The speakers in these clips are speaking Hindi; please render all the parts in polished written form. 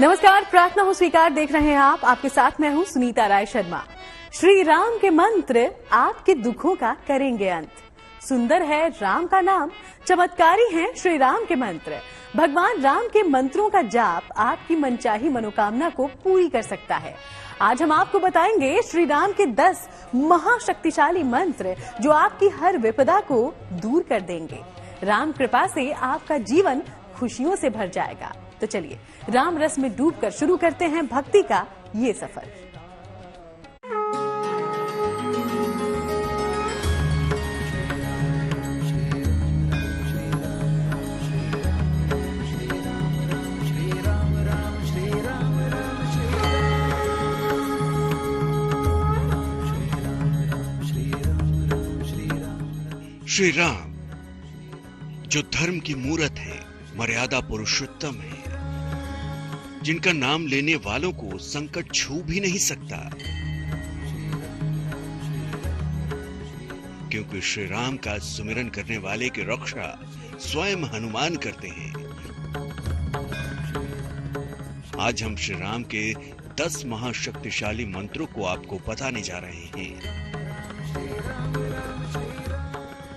नमस्कार, प्रार्थना हो स्वीकार देख रहे हैं आप। आपके साथ मैं हूं सुनीता राय शर्मा। श्री राम के मंत्र आपके दुखों का करेंगे अंत। सुंदर है राम का नाम, चमत्कारी है श्री राम के मंत्र। भगवान राम के मंत्रों का जाप आपकी मनचाही मनोकामना को पूरी कर सकता है। आज हम आपको बताएंगे श्री राम के 10 महाशक्तिशाली मंत्र जो आपकी हर विपदा को दूर कर देंगे। राम कृपा से आपका जीवन खुशियों से भर जाएगा। तो चलिए राम रस में डूबकर शुरू करते हैं भक्ति का ये सफर। श्री राम जो धर्म की मूरत है, मर्यादा पुरुषोत्तम है, जिनका नाम लेने वालों को संकट छू भी नहीं सकता, क्योंकि श्री राम का सुमिरन करने वाले की रक्षा स्वयं हनुमान करते हैं। आज हम श्री राम के 10 महाशक्तिशाली मंत्रों को आपको बताने जा रहे हैं,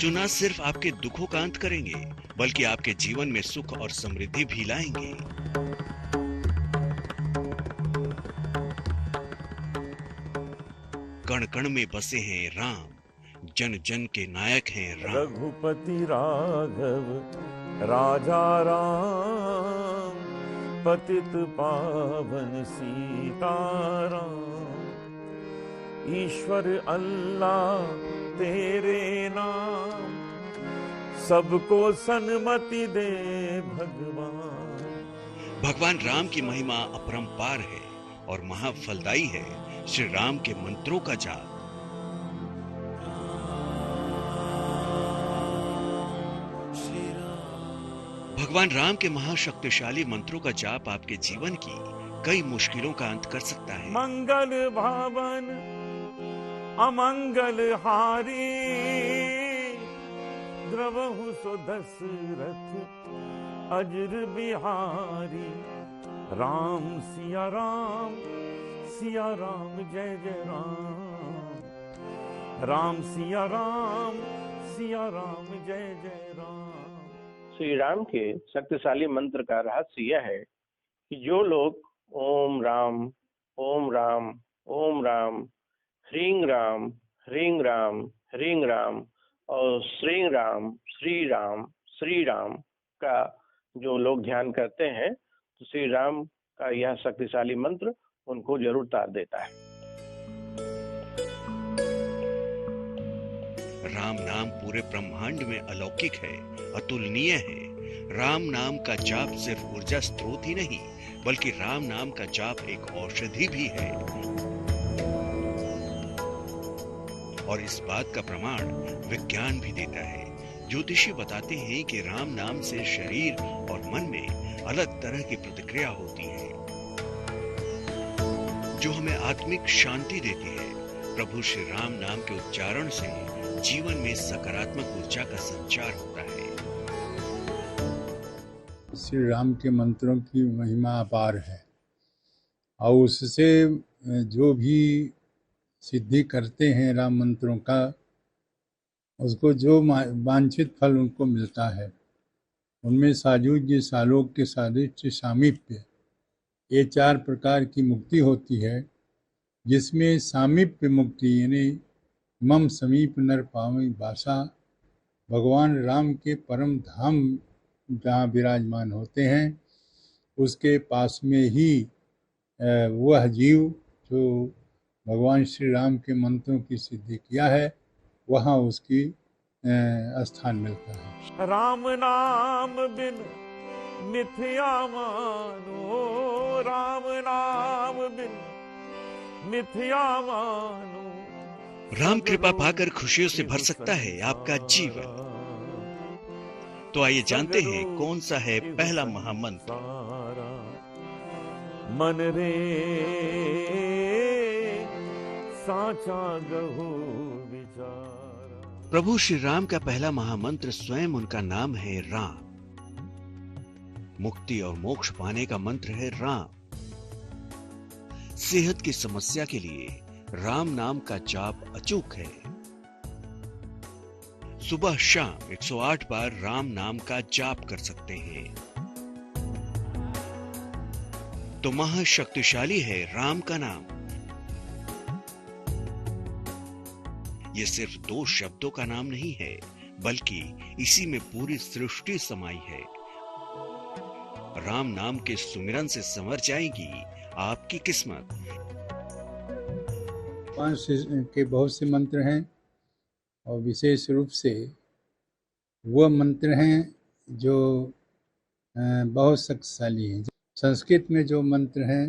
जो न सिर्फ आपके दुखों का अंत करेंगे बल्कि आपके जीवन में सुख और समृद्धि भी लाएंगे। कण कण में बसे हैं राम, जन जन के नायक हैं राम। रघुपति राघव राजा राम, पतित पावन सीताराम। ईश्वर अल्लाह तेरे नाम, सबको सन्मति दे भगवान। भगवान राम की महिमा अपरंपार है और महाफलदायी है श्री राम के मंत्रों का जाप। भगवान राम के महाशक्तिशाली मंत्रों का जाप आपके जीवन की कई मुश्किलों का अंत कर सकता है। मंगल भावन अमंगल हारी, द्रवहु सो दशरथ अजर बिहारी। राम सिया राम, सिया राम जय जय राम। राम सिया राम, सिया राम जय जय राम। श्री राम के शक्तिशाली मंत्र का रहस्य यह है कि जो लोग ओम राम ओम राम ओम राम, ह्रीं राम ह्रीं राम ह्रीं राम और श्री राम का जो लोग ध्यान करते हैं, तो श्री राम का यह शक्तिशाली मंत्र उनको जरूर तार देता है। राम नाम पूरे ब्रह्मांड में अलौकिक है, अतुलनीय है। राम नाम का जाप सिर्फ ऊर्जा स्रोत ही नहीं बल्कि राम नाम का जाप एक औषधि भी है। और इस बात का प्रमाण विज्ञान भी देता है। ज्योतिषी बताते हैं कि राम नाम से शरीर और मन में अलग तरह की प्रतिक्रिया होती है जो हमें आत्मिक शांति देती है। प्रभु श्री राम नाम के उच्चारण से जीवन में सकारात्मक ऊर्जा का संचार होता है। श्री राम के मंत्रों की महिमा अपार है और उससे जो भी सिद्धि करते हैं राम मंत्रों का, उसको जो वांछित फल उनको मिलता है। उनमें सायुज्य, सालोक्य, सादृश्य, सामीप्य, ये 4 प्रकार की मुक्ति होती है, जिसमें सामीप्य मुक्ति यानी मम समीप नर पावई बासा, भगवान राम के परम धाम जहाँ विराजमान होते हैं उसके पास में ही वह जीव जो भगवान श्री राम के मंत्रों की सिद्धि किया है, वहाँ उसकी स्थान मिलता है। राम नाम बिन मिथ्या मानो, राम नाम बिन मिथ्या मानो। राम कृपा पाकर खुशियों से भर सकता है आपका जीवन। तो आइए जानते हैं कौन सा है पहला महामंत्र। मन रे साचा गहु विचार। प्रभु श्री राम का पहला महामंत्र स्वयं उनका नाम है राम। मुक्ति और मोक्ष पाने का मंत्र है राम। सेहत की समस्या के लिए राम नाम का जाप अचूक है। सुबह शाम 108 बार राम नाम का जाप कर सकते हैं। तो महाशक्तिशाली है राम का नाम। ये सिर्फ 2 शब्दों का नाम नहीं है, बल्कि इसी में पूरी सृष्टि समाई है। राम नाम के सुमिरन से संवर जाएगी आपकी किस्मत। भगवान के बहुत से मंत्र हैं और विशेष रूप से वह मंत्र हैं जो बहुत शक्तिशाली हैं। संस्कृत में जो मंत्र हैं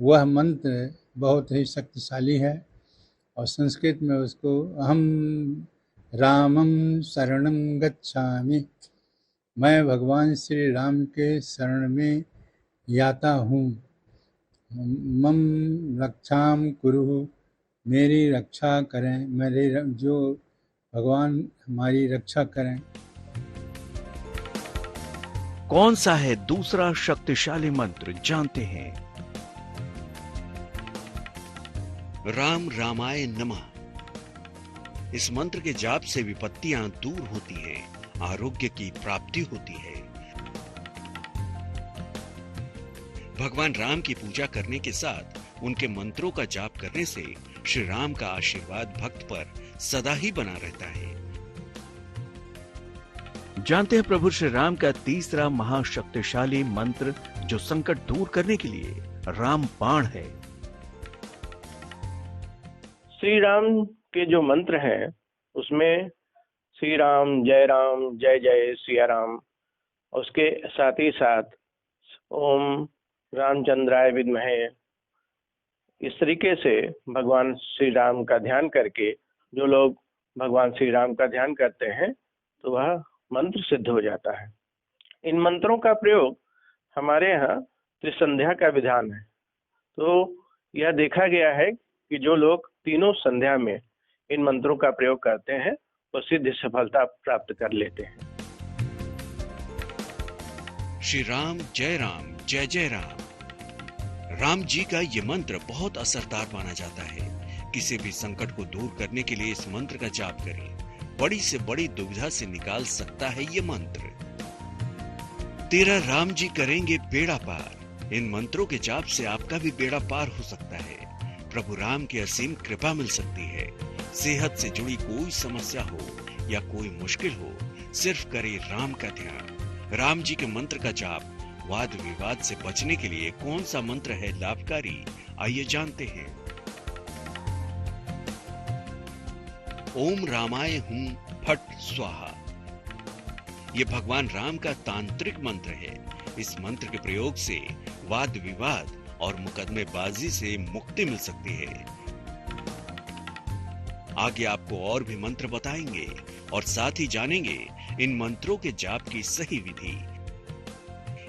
वह मंत्र बहुत ही शक्तिशाली है और संस्कृत में उसको अहम रामम शरणं गच्छामि, मैं भगवान श्री राम के शरण में जाता हूँ। मम रक्षाम कुरु, मेरी रक्षा करें, जो भगवान हमारी रक्षा करें। कौन सा है दूसरा शक्तिशाली मंत्र, जानते हैं। राम रामाय नमः। इस मंत्र के जाप से विपत्तियां दूर होती हैं, आरोग्य की प्राप्ति होती है। भगवान राम की पूजा करने के साथ उनके मंत्रों का जाप करने से श्री राम का आशीर्वाद भक्त पर सदा ही बना रहता है। जानते हैं प्रभु श्री राम का तीसरा महाशक्तिशाली मंत्र जो संकट दूर करने के लिए रामबाण है। श्री राम के जो मंत्र हैं उसमें श्री राम जय जय सिया राम, उसके साथ ही साथ ओम रामचंद्राय विद्महे, इस तरीके से भगवान श्री राम का ध्यान करके जो लोग भगवान श्री राम का ध्यान करते हैं तो वह मंत्र सिद्ध हो जाता है। इन मंत्रों का प्रयोग हमारे यहाँ त्रिसंध्या का विधान है। तो यह देखा गया है कि जो लोग तीनों संध्या में इन मंत्रों का प्रयोग करते हैं वो सिद्ध सफलता प्राप्त कर लेते हैं। श्री राम जय जय राम। राम जी का ये मंत्र बहुत असरदार माना जाता है। किसी भी संकट को दूर करने के लिए इस मंत्र का जाप करें। बड़ी से बड़ी दुविधा से निकाल सकता है ये मंत्र। तेरा राम जी करेंगे बेड़ा पार। इन मंत्रों के जाप से आपका भी बेड़ा पार हो सकता है। प्रभु राम की असीम कृपा मिल सकती है। सेहत से जुड़ी कोई समस्या हो या कोई मुश्किल हो, सिर्फ करे राम का ध्यान। राम जी के मंत्र का जाप। वाद विवाद से बचने के लिए कौन सा मंत्र है लाभकारी, आइए जानते हैं। ओम रामाय हूं फट स्वाहा। यह भगवान राम का तांत्रिक मंत्र है। इस मंत्र के प्रयोग से वाद विवाद और मुकदमेबाजी से मुक्ति मिल सकती है। आगे आपको और भी मंत्र बताएंगे और साथ ही जानेंगे इन मंत्रों के जाप की सही विधि,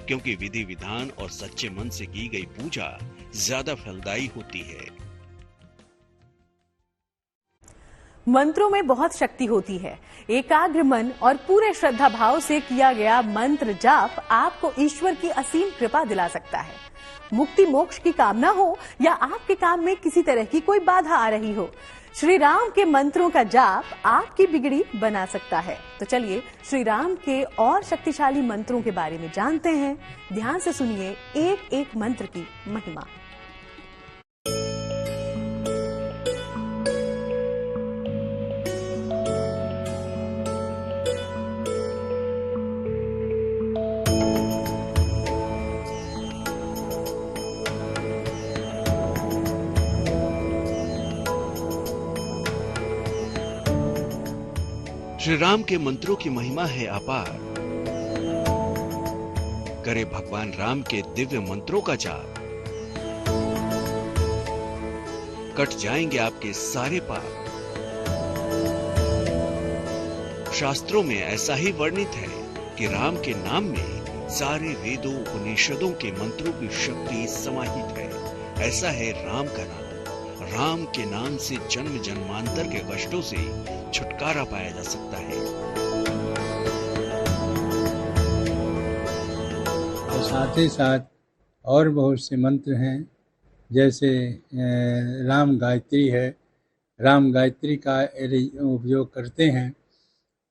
क्योंकि विधि विधान और सच्चे मन से की गई पूजा ज्यादा फलदायी होती है। मंत्रों में बहुत शक्ति होती है। एकाग्र मन और पूरे श्रद्धा भाव से किया गया मंत्र जाप आपको ईश्वर की असीम कृपा दिला सकता है। मुक्ति मोक्ष की कामना हो या आपके काम में किसी तरह की कोई बाधा आ रही हो, श्री राम के मंत्रों का जाप आपकी बिगड़ी बना सकता है। तो चलिए श्री राम के और शक्तिशाली मंत्रों के बारे में जानते हैं। ध्यान से सुनिए एक एक मंत्र की महिमा। श्री राम के मंत्रों की महिमा है अपार। करे भगवान राम के दिव्य मंत्रों का जाप, कट जाएंगे आपके सारे पाप। शास्त्रों में ऐसा ही वर्णित है कि राम के नाम में सारे वेदों उपनिषदों के मंत्रों की शक्ति समाहित है। ऐसा है राम का नाम। राम के नाम से जन्म जन्मांतर के कष्टों से छुटकारा पाया जा सकता है। और साथ ही साथ और बहुत से मंत्र हैं जैसे राम गायत्री है, राम गायत्री का उपयोग करते हैं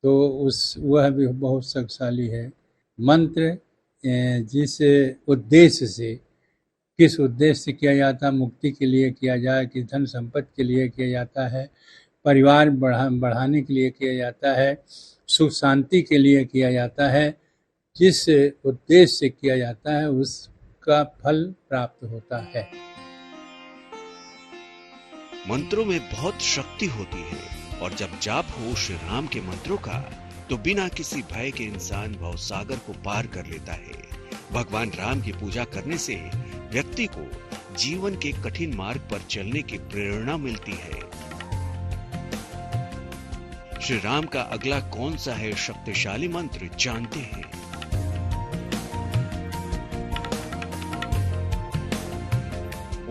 तो वह भी बहुत शक्तिशाली है। मंत्र जिस उद्देश्य से, किस उद्देश्य से किया जाता है, मुक्ति के लिए किया जाए कि धन संपत्ति के लिए किया जाता है, परिवार बढ़ाने के लिए किया जाता है, सुख शांति के लिए किया जाता है, जिस उद्देश्य से किया जाता है उसका फल प्राप्त होता है। मंत्रों में बहुत शक्ति होती है और जब जाप हो श्री राम के मंत्रों का तो बिना किसी भय के इंसान भवसागर को पार कर लेता है। भगवान राम की पूजा करने से व्यक्ति को जीवन के कठिन मार्ग पर चलने की प्रेरणा मिलती है। श्री राम का अगला कौन सा है शक्तिशाली मंत्र जानते हैं।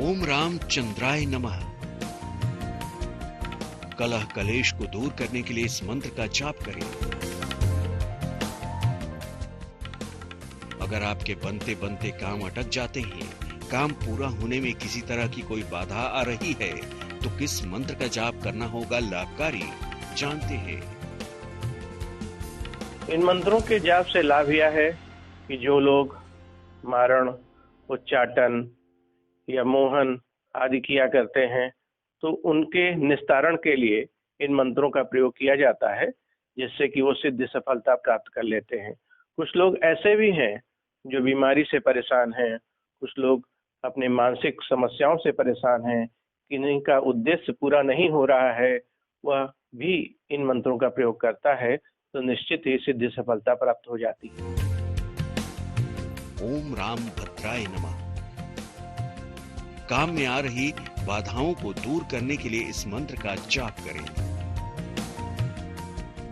ओम राम चंद्राय नमः। कलह कलेश को दूर करने के लिए इस मंत्र का जाप करें। अगर आपके बनते बनते काम अटक जाते हैं, काम पूरा होने में किसी तरह की कोई बाधा आ रही है, तो किस मंत्र का जाप करना होगा लाभकारी जानते हैं। इन मंत्रों के जाप से लाभ यह है कि जो लोग मारण, उच्चाटन या मोहन आदि किया करते हैं तो उनके निस्तारण के लिए इन मंत्रों का प्रयोग किया जाता है, जिससे कि वो सिद्ध सफलता प्राप्त कर लेते हैं। कुछ लोग ऐसे भी हैं जो बीमारी से परेशान हैं, कुछ लोग अपने मानसिक समस्याओं से परेशान हैं, किन्हीं उद्देश्य पूरा नहीं हो रहा है, वह भी इन मंत्रों का प्रयोग करता है तो निश्चित ही सिद्ध सफलता प्राप्त हो जाती है। ओम राम भद्राय नमः। काम में आ रही बाधाओं को दूर करने के लिए इस मंत्र का जाप करें।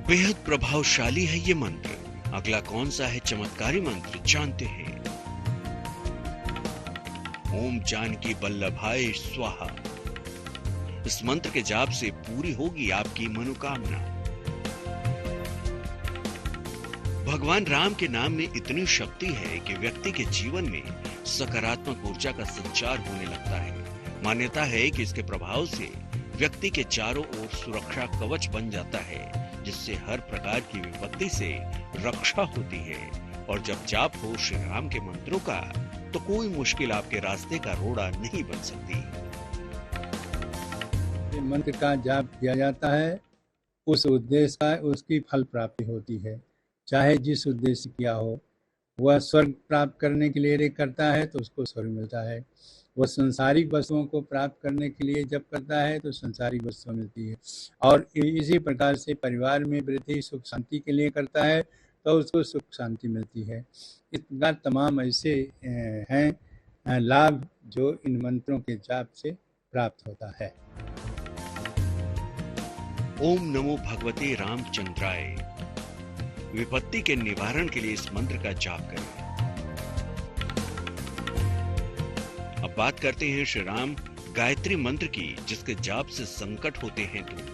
बेहद प्रभावशाली है ये मंत्र। अगला कौन सा है चमत्कारी मंत्र जानते हैं। ओम जानकी वल्लभाय स्वाहा। इस मंत्र के जाप से पूरी होगी आपकी मनोकामना। भगवान राम के नाम में इतनी शक्ति है कि व्यक्ति के जीवन में सकारात्मक ऊर्जा का संचार होने लगता है। मान्यता है कि इसके प्रभाव से व्यक्ति के चारों ओर सुरक्षा कवच बन जाता है, जिससे हर प्रकार की विपत्ति से रक्षा होती है। और जब जाप हो श्री राम के मंत्रों का तो कोई मुश्किल आपके रास्ते का रोड़ा नहीं बन सकती। मंत्र का जाप किया जाता है, उस उद्देश्य का उसकी फल प्राप्ति होती है। चाहे जिस उद्देश्य किया हो, वह स्वर्ग प्राप्त करने के लिए करता है तो उसको स्वर्ग मिलता है। वह संसारिक वस्तुओं को प्राप्त करने के लिए जब करता है तो संसारिक वस्तुएं मिलती है। और इसी प्रकार से परिवार में वृद्धि सुख शांति के लिए करता है तो उसको सुख शांति मिलती है। इतना तमाम ऐसे हैं लाभ जो इन मंत्रों के जाप से प्राप्त होता है। ओम नमो भगवते रामचंद्राय। विपत्ति के निवारण के लिए इस मंत्र का जाप करें। अब बात करते हैं श्री राम गायत्री मंत्र की, जिसके जाप से संकट होते हैं दूर।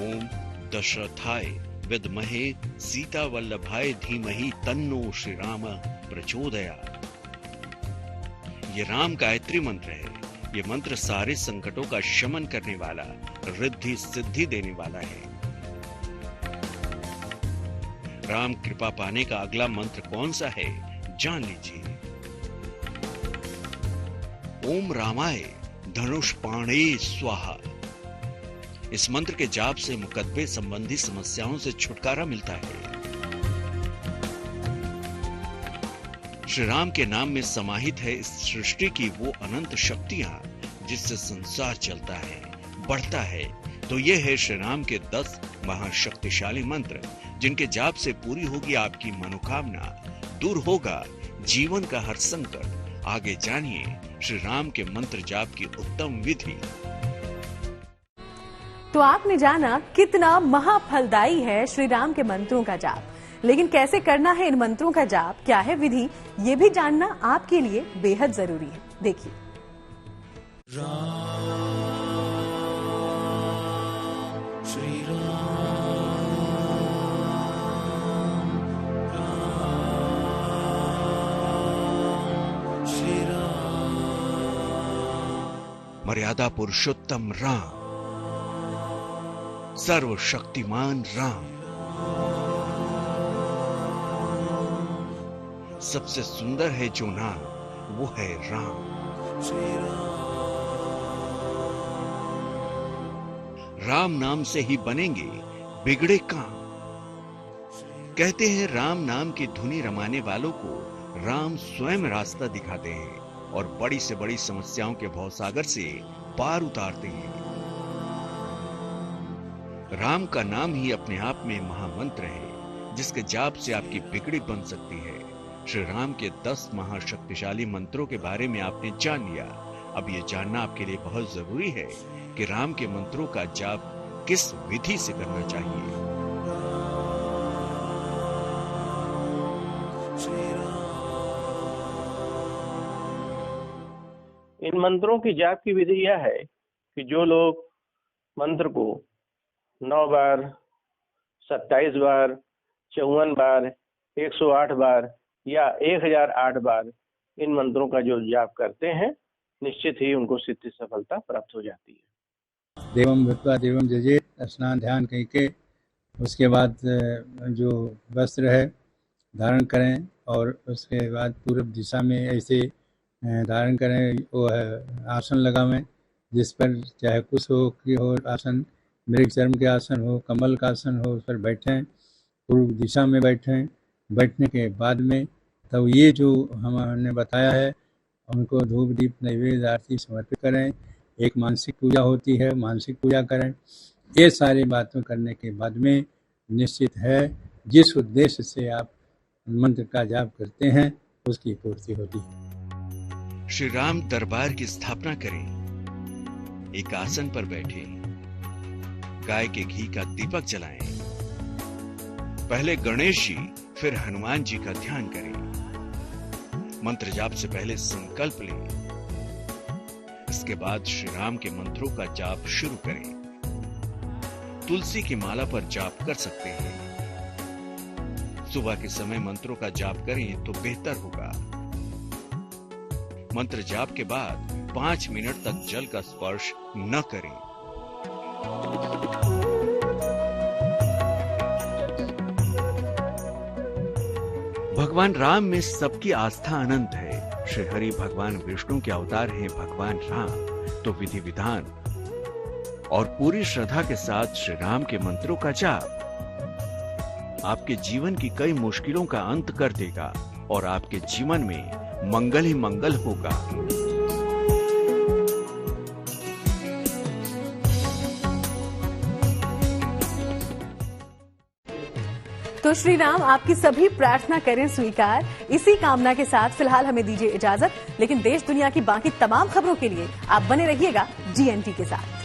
ओम दशरथाय विद्महे सीता वल्लभाय धीमहि तन्नो श्री राम प्रचोदयात्। ये राम गायत्री मंत्र है। ये मंत्र सारे संकटों का शमन करने वाला, रिद्धि सिद्धि देने वाला है। राम कृपा पाने का अगला मंत्र कौन सा है जान लीजिए। ओम रामाय धनुष पाणे स्वाहा। इस मंत्र के जाप से मुकदमे संबंधी समस्याओं से छुटकारा मिलता है। श्री राम के नाम में समाहित है इस सृष्टि की वो अनंत शक्तियां जिससे संसार चलता है, बढ़ता है। तो ये है श्री राम के 10 महाशक्तिशाली मंत्र, जिनके जाप से पूरी होगी आपकी मनोकामना, दूर होगा जीवन का हर संकट। आगे जानिए श्री राम के मंत्र जाप की उत्तम विधि। तो आपने जाना कितना महाफलदायी है श्री राम के मंत्रों का जाप, लेकिन कैसे करना है इन मंत्रों का जाप, क्या है विधि, ये भी जानना आपके लिए बेहद जरूरी है। देखिए। श्री राम, श्री मर्यादा पुरुषोत्तम राम, सर्वशक्तिमान राम, सबसे सुंदर है जो नाम वो है राम। राम नाम से ही बनेंगे बिगड़े काम। कहते हैं राम नाम की धुनी रमाने वालों को राम स्वयं रास्ता दिखाते हैं और बड़ी से बड़ी समस्याओं के भवसागर से पार उतारते हैं। राम का नाम ही अपने आप में महामंत्र है, जिसके जाप से आपकी बिगड़ी बन सकती है। श्री राम के 10 महाशक्तिशाली मंत्रों के बारे में आपने जान लिया। अब ये जानना आपके लिए बहुत जरूरी है कि राम के मंत्रों का जाप किस विधि से करना चाहिए। इन मंत्रों की जाप की विधि यह है कि जो लोग मंत्र को 9 बार, 27 बार, 54 बार, 108 बार या 1008 बार इन मंत्रों का जो जाप करते हैं, निश्चित ही उनको सिद्धि सफलता प्राप्त हो जाती है। देवम भूत्वा देवम जजे, स्नान ध्यान करके उसके बाद जो वस्त्र है धारण करें और उसके बाद पूर्व दिशा में ऐसे धारण करें। वो है आसन लगावें जिस पर चाहे कुछ हो कि हो आसन, मृग चर्म के आसन हो, कमल का आसन हो, उस पर बैठें, पूर्व दिशा में बैठें। बैठने के बाद में तब ये जो हमने बताया है उनको धूप दीप नैवेद्य आरती समर्पित करें। एक मानसिक पूजा होती है, मानसिक पूजा करें। ये सारी बातें करने के बाद में निश्चित है जिस उद्देश्य से आप मंत्र का जाप करते हैं उसकी पूर्ति होती है। श्री राम दरबार की स्थापना करें। एक आसन पर बैठे, गाय के घी का दीपक जलाएं। पहले गणेश जी फिर हनुमान जी का ध्यान करें। मंत्र जाप से पहले संकल्प लें। इसके बाद श्री राम के मंत्रों का जाप शुरू करें। तुलसी की माला पर जाप कर सकते हैं। सुबह के समय मंत्रों का जाप करें तो बेहतर होगा। मंत्र जाप के बाद 5 मिनट तक जल का स्पर्श न करें। भगवान राम में सबकी आस्था अनंत है। श्री हरि भगवान विष्णु के अवतार हैं भगवान राम। तो विधि विधान और पूरी श्रद्धा के साथ श्री राम के मंत्रों का जाप आपके जीवन की कई मुश्किलों का अंत कर देगा और आपके जीवन में मंगल ही मंगल होगा। तो श्री राम आपकी सभी प्रार्थना करें स्वीकार। इसी कामना के साथ फिलहाल हमें दीजिए इजाजत, लेकिन देश दुनिया की बाकी तमाम खबरों के लिए आप बने रहिएगा GNT के साथ।